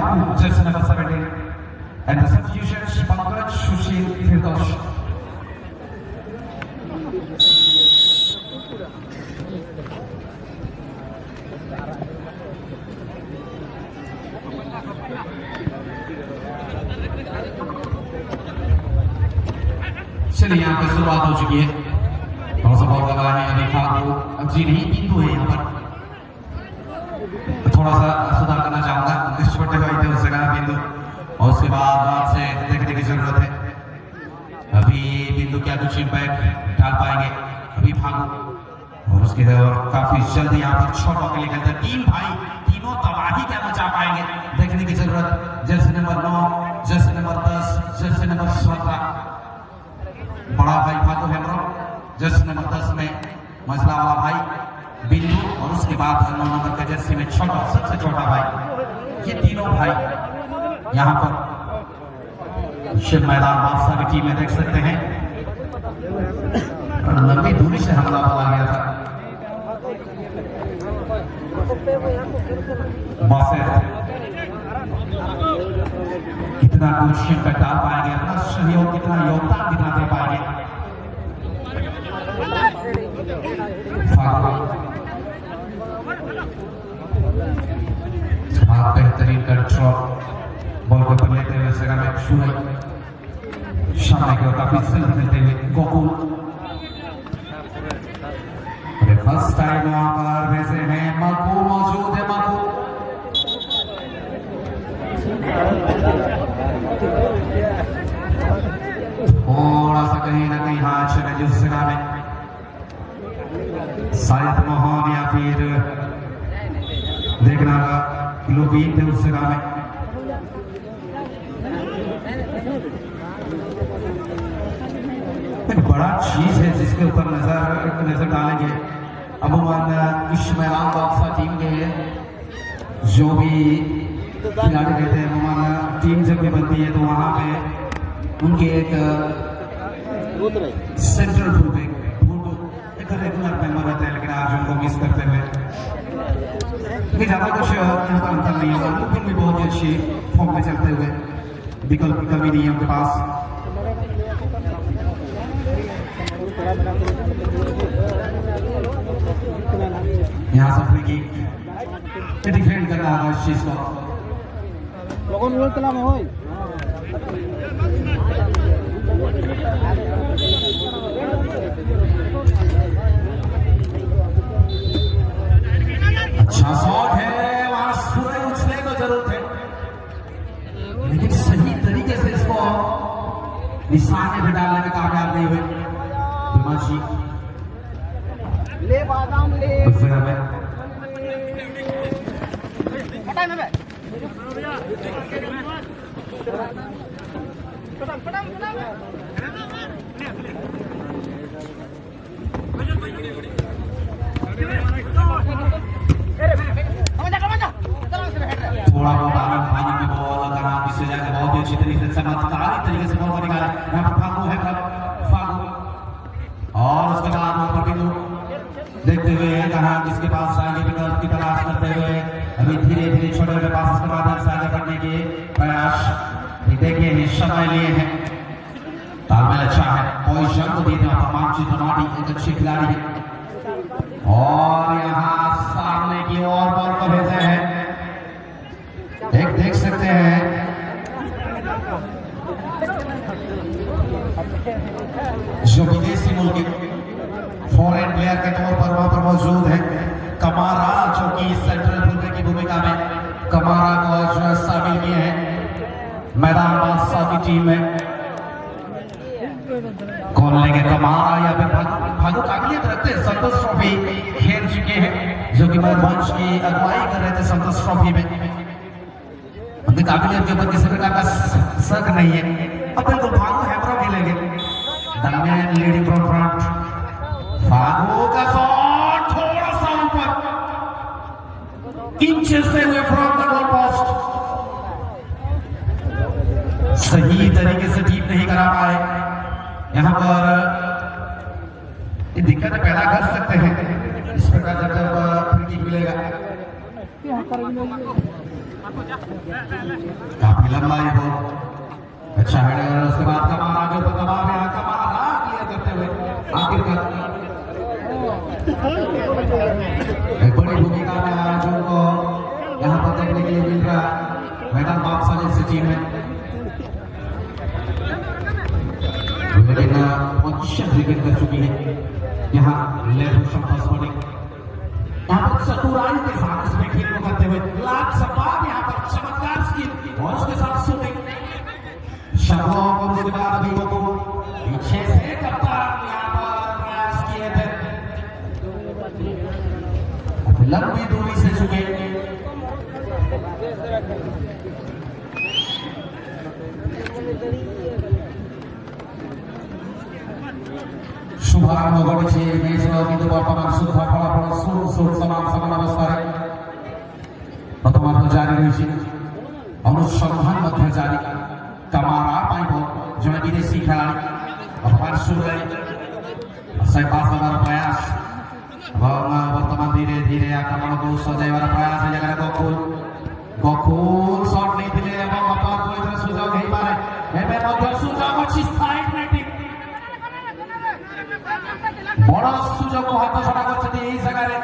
Yaku, jersey number 17. And the substitutions, Pankaj, Sushil, Firdosh. चलिए यहाँ पे शुरुआत हो चुकी है। थोड़ा सा बॉल लगा है अभी फागू जी नहीं बिंदु है यहाँ पर थोड़ा सा सुधार करना चाहूंगा। छोटे भाई थे उस जगह बिंदु और उसके बाद से देखने की जरूरत है। अभी बिंदु क्या कुछ इम्पैक्ट डाल पाएंगे अभी फागू और उसके काफी जल्दी यहाँ पर छोटों के लिए खेलते हैं। तीन भाई तीनों तबाही क्या मचा पाएंगे देखने की जरूरत। Jersey number 9, Jersey number 10, Jersey number 17 बड़ा भाई फागू हेमरो, जर्सी नंबर 10 में मजला वाला भाई बिंदु और उसके बाद 9 नंबर का जर्सी में छोटा सबसे छोटा भाई। ये तीनों भाई यहाँ पर शिव मैदान बादशाह की टीम में देख सकते हैं। लंबी दूरी से हमला बोला गया था। बासित कितना कुछ इम्पैक्ट डाल पाएंगे, अपना सहयोग कितना योगदान कितना दे पाएंगे। बेहतरीन कंट्रोल बॉल को पर लेते हुए जगह में शुरू सामने की ओर काफी जल्दी खेलते हुए गोकुल फर्स्ट टाइम वहां पर वैसे हैं मकू मौजूद है। मकू थोड़ा सा कहीं ना कहीं हाथ चले जिस जगह में शायद मोहन या फिर देखना लोबीन थे उस जगह में। एक बड़ा चीज है जिसके ऊपर नजर डालेंगे। अमूमन इस मैदान बादशाह टीम के जो भी खिलाड़ी रहते हैं अमूमन टीम जब भी बनती है तो वहां पे उनके एक सेंट्रल ग्रुप एक रेगुलर मेंबर रहते हैं, लेकिन आज उनको मिस करते हुए ज्यादा कुछ यहाँ पर अंतर नहीं होगा। लेकिन भी बहुत ही अच्छी फॉर्म में चलते हुए विकल्प की कमी नहीं है उनके पास। यहाँ से फ्री किक डिफेंड करना होगा इस चीज को। अच्छा शॉट है, वहां सूरज उछले को जरूरत है, लेकिन सही तरीके से इसको निशाने पे डालने में कामयाब नहीं हुए हिमांशी। ले बादाम ले उस जगह में थोड़ा बहुत आनंद भाई की बॉल अगर आप इससे जाके बहुत ही अच्छी तरीके से चमत्कारी तरीके से बॉल को निकाले। यहाँ पर फागू है फागू और उसके बाद वहां पर बिंदु देखते हुए कहा जिसके पास आगे विकल्प की तलाश करते हुए अभी धीरे धीरे छोटे छोटे पास के माध्यम से आगे बढ़ने के प्रयास। देखिए समय लिए हैं, तालमेल अच्छा है, पोजीशन को दिए मानचित बनानी एक अच्छी खिलाड़ी है और यहाँ सामने की ओर बॉल को भेजे हैं। एक देख सकते हैं जो विदेशी मुल्क फॉरेन प्लेयर के तौर पर वहां पर मौजूद है कमारा, जो कि सेंट्रल फील्डर की भूमिका में कमारा को जो है शामिल किए हैं मैदान बादशाह की टीम में। कौन लेंगे कमारा या फिर फागू काबिलियत रखते हैं, संतोष ट्रॉफी खेल चुके हैं जो कि मंच की अगुवाई कर रहे थे संतोष ट्रॉफी में। उनकी काबिलियत के ऊपर किसी प्रकार का शक नहीं है। अब बिल्कुल फागू हेमरो खेलेंगे the man leading from front. Phagu का शॉट थोड़ा सा ऊपर इंचेस से हुए फ्रॉम द गोल पोस्ट, सही तरीके से टीम नहीं करा पाए। यहाँ पर ये दिक्कत पैदा कर सकते हैं इस प्रकार जब फ्री किक मिलेगा। काफी लंबा ये बॉल, अच्छा हेडर, उसके बाद कमाल आगे ऊपर दबाव में कमाल क्लियर करते हुए आखिरकार एक बड़ी भूमिका में अर्जुन को यहाँ पर देखने के लिए मिल रहा है मैदान बादशाह जैसी टीम में, लेकिन पोजीशन विकेट कर चुकी है यहाँ लेफ्ट शॉट बॉलिंग, यहाँ पर चतुराई के साथ इसमें खेल को करते हुए लाख सफार यहाँ पर चमत्कार स्किल और उसके साथ शूटिंग शब्दों को उसके बाद भी वो पीछे से कप्तान यहाँ पर प्रयास किए थे, लंबी दूरी से चुके शुभारंभ घटेছে ম্যাচের কিন্তু বর্তমান সুদ্ধা ফলাফল সুর সমান সমান অবস্থায় প্রথমার্ধ জারি রয়েছে, অনুসন্ধান মধ্যে জারি কামারা পাইব জনে বিদেশি খেলাড়ি অথবা সুরাই পাস দেওয়ার প্রয়াস এবং বর্তমান ধীরে ধীরে আক্রমণকে সজাইবার প্রয়াস এই জায়গায় গকুল শট নিয়ে এবং অপর সুযোগ হইপারে এবে মধ্যে সুযোগ আছে সাইড নেটিং বড় সুযোগ হাত ছড়া করছে এই জায়গায়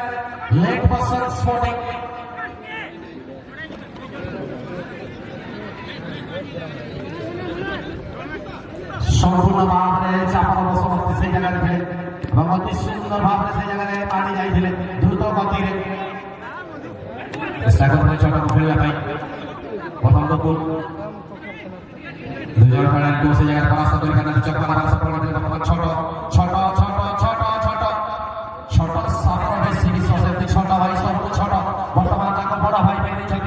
লেট পার্সন স্পোর্টিং সম্পূর্ণ ভাবে চাপার অবস্থা সেই জায়গায় ଥିଲେ এবং অতি সুন্দর ভাবে সেই জায়গায় পাড়ি যাইଥିଲେ দ্রুত গতিরে চেষ্টা করতে ছটাକୁ খেলিବା ପାଇଁ প্রথম গোল দুজন খেলোয়াড়কে সেই জায়গায় পরাস্ত করে খেলাতে চক্কর মারার সফল হয়েছে ছোট ছোট ছোট ছোট ছোট ছোট সামনে বেশি বিশ্বসের ছোট ভাই সব ছোট বর্তমান তাকে বড় ভাই পেয়েছেন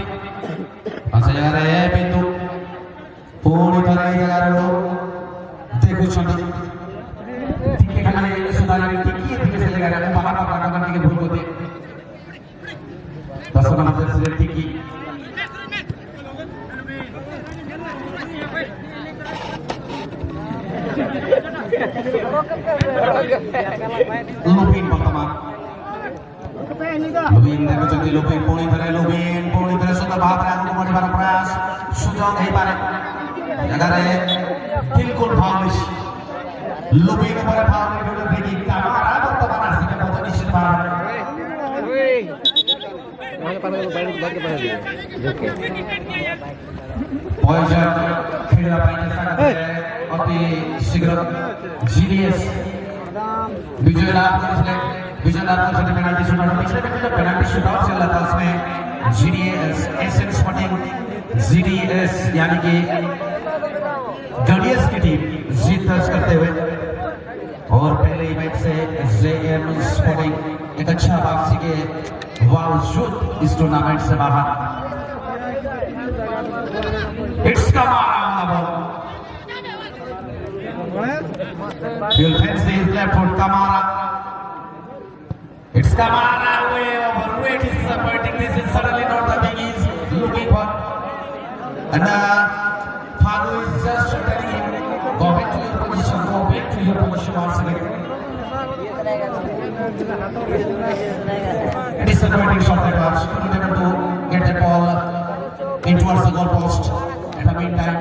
সেই জায়গায় বিন্দু পুরি করে এই জায়গায় দেখুଛନ୍ତି ଟିକେ ଖାଲି ସୁଧାରି ଟିକିଏ ଟିକେ ସେ ଜାଗାରେ ବାହାର ବାହାର ଟିକେ ଭୁଲ କରିଦିଏ ଦର୍ଶକ ମାନଙ୍କ ସେ ଟିକି লুবিন বর্তমান লুবিন দেখুଛନ୍ତି লুবিন পুଣି ଥରେ ସୁନ୍ଦର ଭାବରେ ଆଗକୁ ବଢିବାର ପ୍ରୟାସ ସୁଯୋଗ ହେଇପାରେ ଜାଗାରେ ବିଲକୁଲ ଫାଉଲ লুবিন উপরে ফাউল নিয়ে দেখি কামারা বর্তমান আসছে কত নিশ্চিত ভাবে পয়সা খেলা পাইছে অতি শীঘ্র জিডিএস विजय लाभ करते पेनल्टी शूटआउट पिछले मैच में पेनल्टी शूटआउट चल रहा था उसमें जीडीएस एसएन स्पोर्टिंग जीडीएस यानी कि गणेश की टीम जीत दर्ज करते हुए और पहले मैच से जेएम स्पोर्टिंग एक अच्छा वापसी के बावजूद इस टूर्नामेंट से बाहर इट्स कमाल He'll fence his left foot, Kamara. It's Kamara way over, way disappointing. This is certainly not the thing he's looking for. And Fagu is just telling him, go back to your position once again. Disappointing shot that was, couldn't able to get the ball in towards the goal post at the meantime.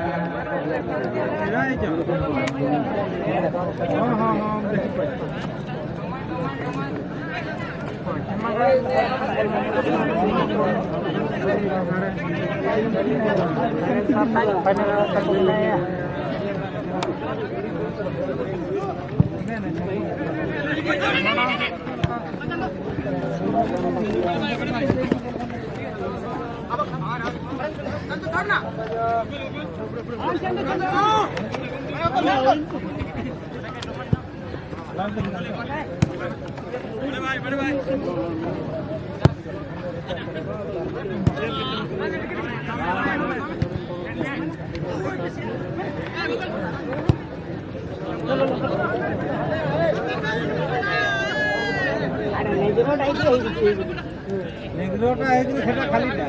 ନେଗ୍ରୋଟା ହେଇକି ସେଟା ଖାଲିଟା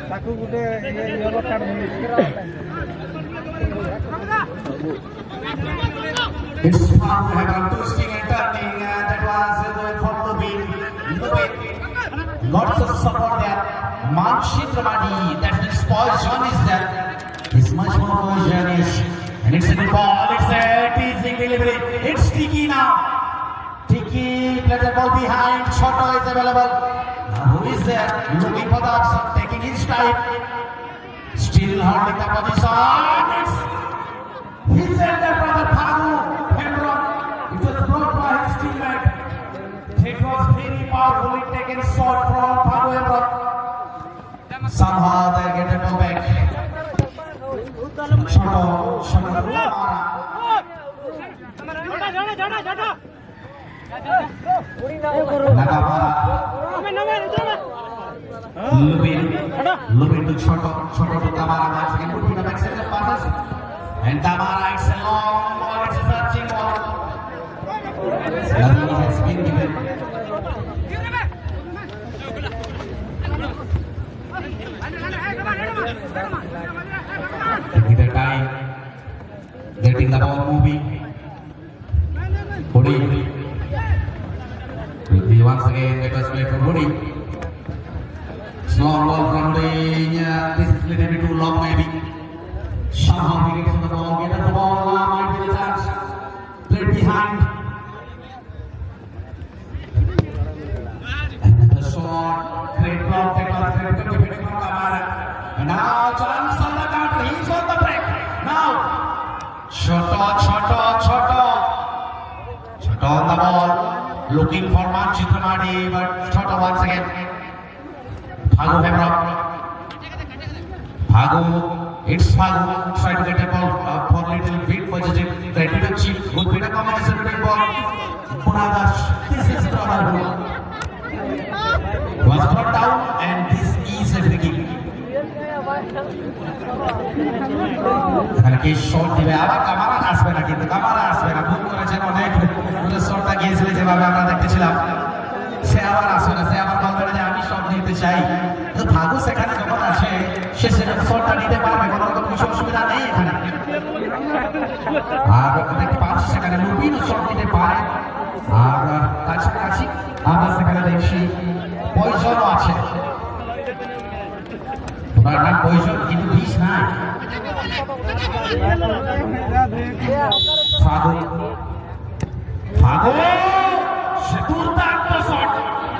ତାକୁ ଗୋଟେ ଇଏଲୋ card ମିଳିଛି It's fun to have twisting and turning and that was going for Lubin. Lots of support there. Manship Ramadi, that means poison is there. It's much more poisonous. And it's a good ball, it's a teasing delivery. It's Tiki now. Tiki, let the ball behind. Choto is available. Now who is there? Looking for the option, taking his stride. Still holding the position. It's his elder brother Phagu Hembrun. It was brought by his teammate. It was very powerfully taken shot from Phagu Hembrun. Somehow they get a ball back. Choto, Lubin to Choto to Tamara. Once again, putting the backside of passes. And Tamara, it's a long ball, it's a searching ball. Nothing has been given. Taking the time, getting the ball moving. Hudi. Once again, let us wait for Hudi. Small ball from Hudi. This is a little bit too long, maybe. Somehow he gets the ball, get the ball, might be the chance. Played behind. And the shot, great block, great defending from Kamara. And now chance on the counter, he's on the break. Now, Choto on the ball, looking for Manship Ramadi, but Choto once again. Phagu Hembrun. It's Phagu, try to get a ball for little bit positive, ready to chip, good bit of combination between ball. Punadash, this is trouble. Was brought down and this is a free kick. এখানে কি shot দিবে আবার Camara আসবে না, কিন্তু Camara আসবে না, ভুল করেছেন অনেক। শটটা গিয়েছিল যেভাবে আমরা দেখতেছিলাম, সে আবার আসবে না, সে আবার বলবে যে আমি শট নিতে চাই। কিন্তু ভাগু সেখানে যখন আসে সে সেখানে শটটা নিতে পারবে, কোনো রকম কিছু অসুবিধা নেই এখানে। আর দেখতে পাচ্ছি সেখানে লুবিনও শট নিতে পারে, আর কাছাকাছি আমরা সেখানে দেখছি পয়সনও আছে। তোমার নাম পয়সন, কিন্তু বিষ নাই। Phagu, সে দুর্দান্ত শট,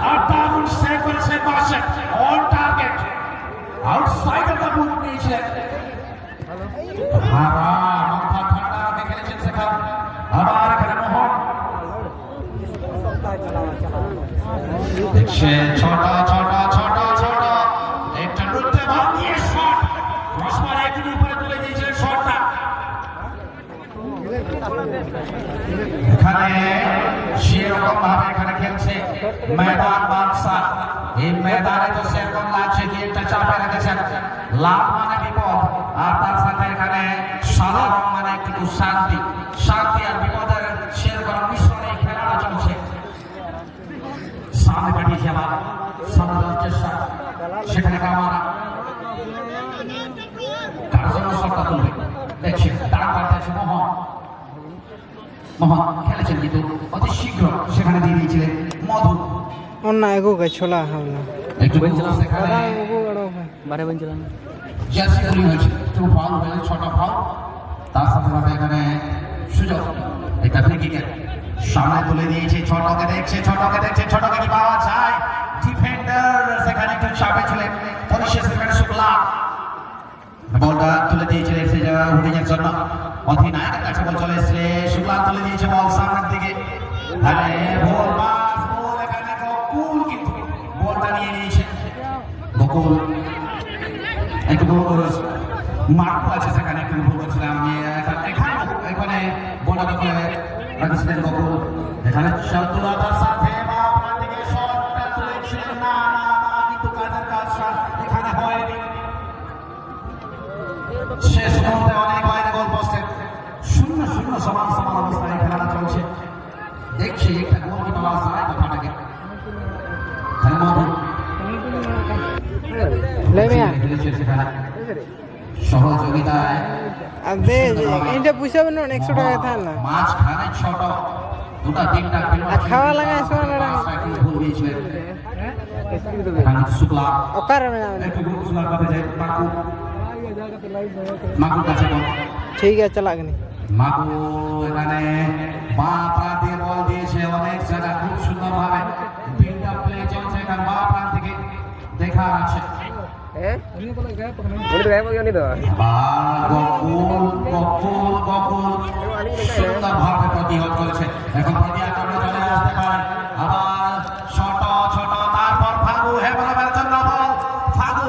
আর দারুণ সেভ করেছে Martial, on target, outside of the boot নিয়েছিলেন। মাথা ঠান্ডা রেখে খেলেছেন সেখানে। আবার এখানে মোহন দেখছে ছোট একটা নৃত্য বল দিয়ে শট, ক্রসবার একটু উপরে তুলে দিয়েছিলেন শটটা। এখানে সেরকম ভাবে এখানে খেলছে ময়দান বাদশাহ। এই ময়দানে তো সেরকম লাগছে কি একটা চাপে রেখেছেন, লাভ মানে বিপদ, আর তার সাথে এখানে সাদা রং মানে একটু শান্তি আর বিপদের সেরকম মিশ্রণে খেলাটা চলছে। সামনে পাঠিয়েছে আবার সামনে যাওয়ার চেষ্টা, সেখানে কামারা কার জন্য শটটা তুলবে দেখছে, ডান পাল্টে আছে মোহন খেলেছেন, কিন্তু অতি শীঘ্র সেখানে দিয়ে দিয়েছিলেন মধু। অন্য এগো ছোলা হাওলা একটু সেখানে বারে বন চালানো জার্সি গুলি হয়েছে, একটু ফাউল হয়েছে, ছোট ফাউল। তার সাথে সাথে এখানে সুযোগ, এটা ফ্রি কিকের সামনে তুলে দিয়েছে। ছোটকে দেখছে ছোটকে কি পাওয়া যায়? ডিফেন্ডার সেখানে একটু চাপে ছিলেন, পরিশেষ সেখানে শুক্লা বলটা তুলে দিয়েছে সে জায়গা হুডিংয়ের জন্য। অধিনায়কের কাছে বল চলে এসেছে, শুক্লা তুলে দিয়েছে বল সামনের দিকে। আরে বল পাস, বল এখানে গোকুল কিন্তু বলটা নিয়ে নিয়েছে। গোকুল একটু বড় করে মাঠ আছে, সেখানে একটু ভুল করছিলাম আমি। এখানে বলটা দখলে রাখছিলেন গোকুল। এখানে চতুরতার সাথে আপনার দিকে শটটা তুলেছিলেন, না কিন্তু কাজের কাজটা এখানে হয়নি। শেষ মুহূর্তে অনেক বাইরে গোল পোস্টে 0-0 সমান অবস্থায় খেলাটা চলছে। দেখছি একটা গোল কি পাওয়া যায় কথাটাকে। সহযোগিতায় পুষাবে না 100 টাকা থাক না মাঝখানে ছোট দুটা তিনটা খাওয়া লাগায় ভুল দিয়েছিলেন। Kan Sukla Okar mana? একটু Sukla কথা যায় মাকু কাছে বল ঠিক আছে চালা গনি মাকু এখানে বাঁ প্রান্ত দিয়ে বল দিয়েছে অনেক জায়গা খুব সুন্দর ভাবে বিল্ড আপ প্লে চলছে কারণ বাঁ প্রান্ত থেকে দেখা আছে সুন্দর ভাবে প্রতিহত করেছে এখন প্রতি আক্রমণে চলে আসতে পারে আবার ছোট ছোট তারপর ফাগু হেমরমের জন্য বল ফাগু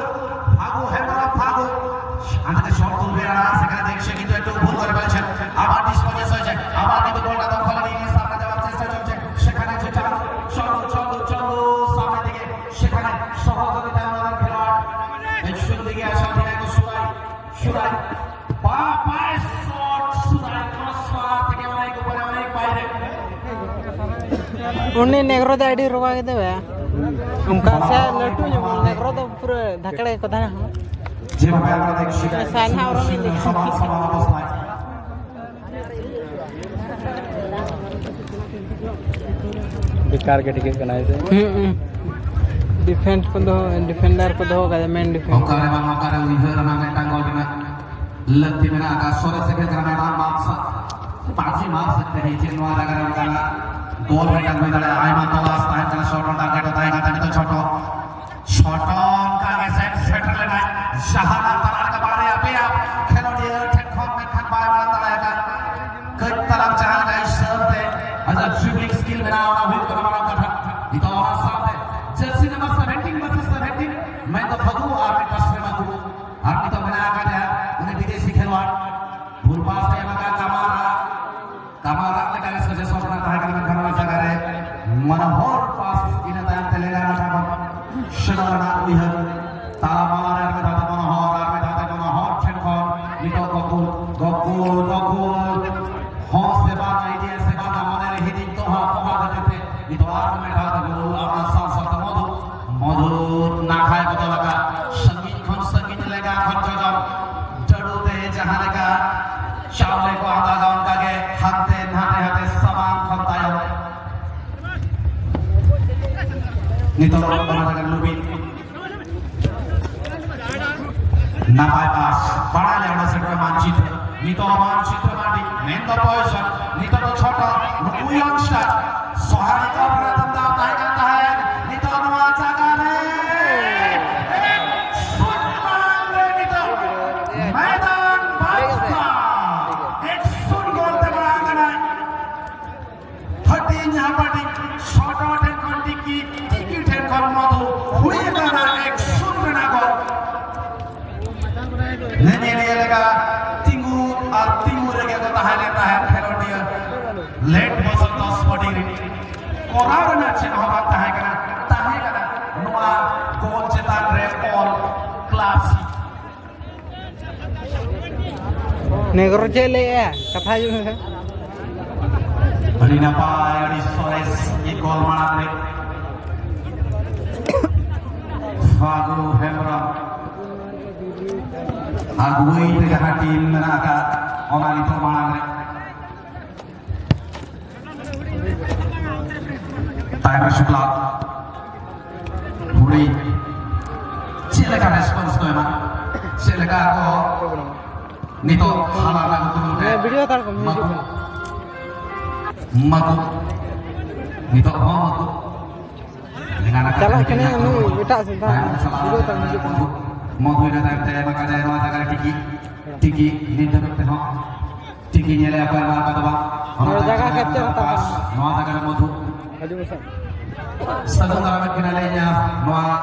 ফাগু হেমরম ফাগু আমাদের শট তুলবে না সেখানে দেখছে কিন্তু একটু ভুল করে ফেলেছেন আবার ডিসপোজেস হয়েছে আবার কিন্তু গোলটা দখলে নিয়ে সামনে যাওয়ার চেষ্টা চলছে সেখানে যে চলো চলো চলো চলো সামনে দিকে সেখানে সহযোগিতা আমাদের খেলোয়াড় শুরু দিকে আসা দিকে সুরাই পায়ের শট সুরাই ক্রসবার থেকে অনেক উপরে অনেক বাইরে उन्हें नेगरो दा आईडी रोवा के देवे उनका से लट्टू जो नेगरो तो पूरे धकड़े को था যেভাবে আমরা দেখছি সাইনা ওরা নিলে সমান সমান অবস্থায় बेकार के टिकट बनाए थे डिफेंस को दो डिफेंडर को दो का main defence Okare bang okare uiher na metang gol kena letih mena agak sore sekali karena memang maksa pasti मार सकते हैं चिन्ह अगर उनका गोल metang gol dari Aiman Tolas tahan karena shot on target tahan kata itu shot on kage set lena Shahanan tarar ke bare api ap khelo dia tekon metang bay malam tarai ka ke taraf jahan guys serve ada dribbling skill mena orang hit kena malam kata itu orang sampai jersey number 17 versus 17 main तो फगू और मैं पश्चिम में हूँ और नहीं तो मैंने आकर दिया उन्हें विदेशी खिलवाड़ भूलपास से मका कमारा लगा इसको जैसे सोचना था कि मैं खराब सा करे मनोहर पास इन टाइम तेलंगाना का शनाना हुई है ताला मारा है में दाता मनोहर ठेकों नितो गकुल हाँ से बात नहीं दिए से बात हमारे रही दिन तो हाँ पहुँच देते नितो आर में दाता गकुल अपना सांस मधु ना खाए पता लगा संगीत लेगा खन जड़ोते जहाँ लेगा चावले को आधा गाउन का के हाथे नाते समान खनता है नितो बना लगा लुबी ना पाए पास बड़ा ले उन्हें सेट में मानचित्र नितो माटी मेन तो पोजीशन नितो तो छोटा नुकुयन स्टार सोहारी का प्रथम दाव ताई करता है नितो नुआ जागा मैदान बास्ता एक सुन गोल ते बड़ा गया 13 यहाँ पर शॉट आउट एंड कंटी की टिकट है कल मधु हुई गाना एक सुन बना गोल नहीं लेगा तिंगू और तिंगू लेके को ताहे लेता है खेलोटिया लेट बसल 10 बॉडी कोरार ना चिन्ह होगा ताहे करा नुआ गोल चेतान रे ऑल क्लासी नेगरो चले है कथा जो है Hari napai hari sores ini gol mana nih? Fagu Hemram, agui tiga tim menaga orang itu mana nih? Timer Shukla, Puri, silakan respons tuh emang, silakan kok. Nito halal aku tuh. Video तार को music Magu nito magu dengan चला के नहीं नु बेटा सुनता video तार music magu ini nanti makan dari mana agar tiki ini terus teh tiki nyele apa yang apa tuh bang और जगह कैप्चर होता है mana agar magu हजू मसा sedang dalam finalnya mana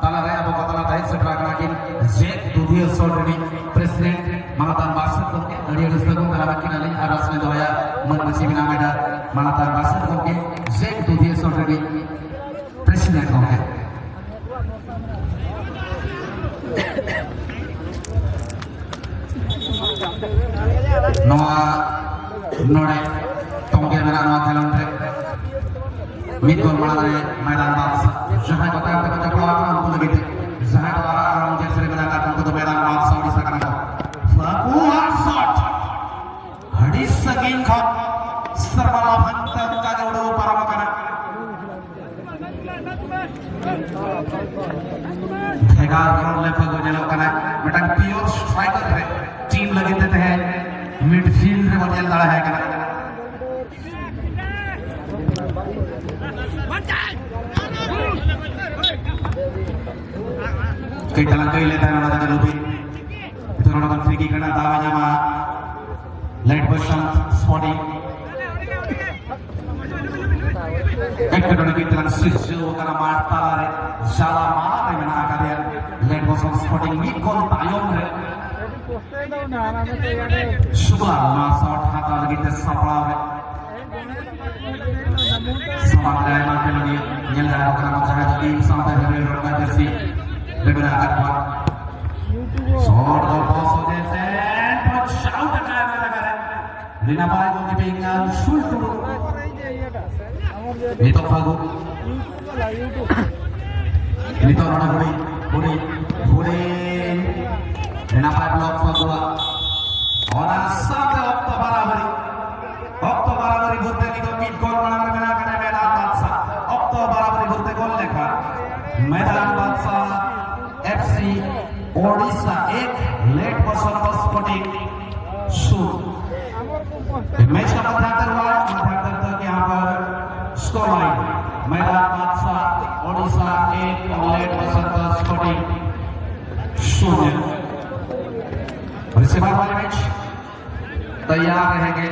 tanah raya atau kota lain setelah lagi Zek Dudia Sodri Presiden Manatan Basat dari sedang dalam finalnya ada sebenarnya masih binameda Manatan Basat mungkin Zek Dudia Sodri Presiden mungkin Noah Nore Tongkir Merah Noah Talontre Midgol Manare Medan Baksa Jahai kota yang terkacau keluaran untuk begitu Jahai orang yang sering menangkap untuk Medan Baksa di sekarang itu Flaku Harsot Hadis Sagin Khot Sermala Bhantam Kagaudu para makanan करना mitten pure striker रे team लगे देते हैं midfield रे बदल लड़ा है करना कई तलांग कई लेता है ना जरूरी itu orang free kick kena tawanya ma light version sporting ekor lagi telan sisyo karena mata lare salah mata mana akadia light version sporting mikol tayong re sudah masa hata lagi tes sapla re semangat makan lagi nyala karena macam tim sampai hari roda jersey lebih agak kuat short the pass jese but shout karna lगा है रीना पाए goalkeeping shoot to Nito Fagu Nito Rona Huri Reena पाए block Fagu और साथ वक्त बराबरी घुरते Nito mid goal बनाने में ना करने मैदान बादशाह वक्त बराबरी घुरते गोल लेखा मैदान बादशाह FC ओडिशा एक लेट बसंत स्पोर्टिंग शूट मैच का मध्यांतर हुआ मध्यांतर तक यहाँ पर स्कोर लाइन मैदान बादशाह ओडिशा एक और लेट बसंत स्पोर्टिंग 0 और इसके बाद वाले मैच तैयार रहेंगे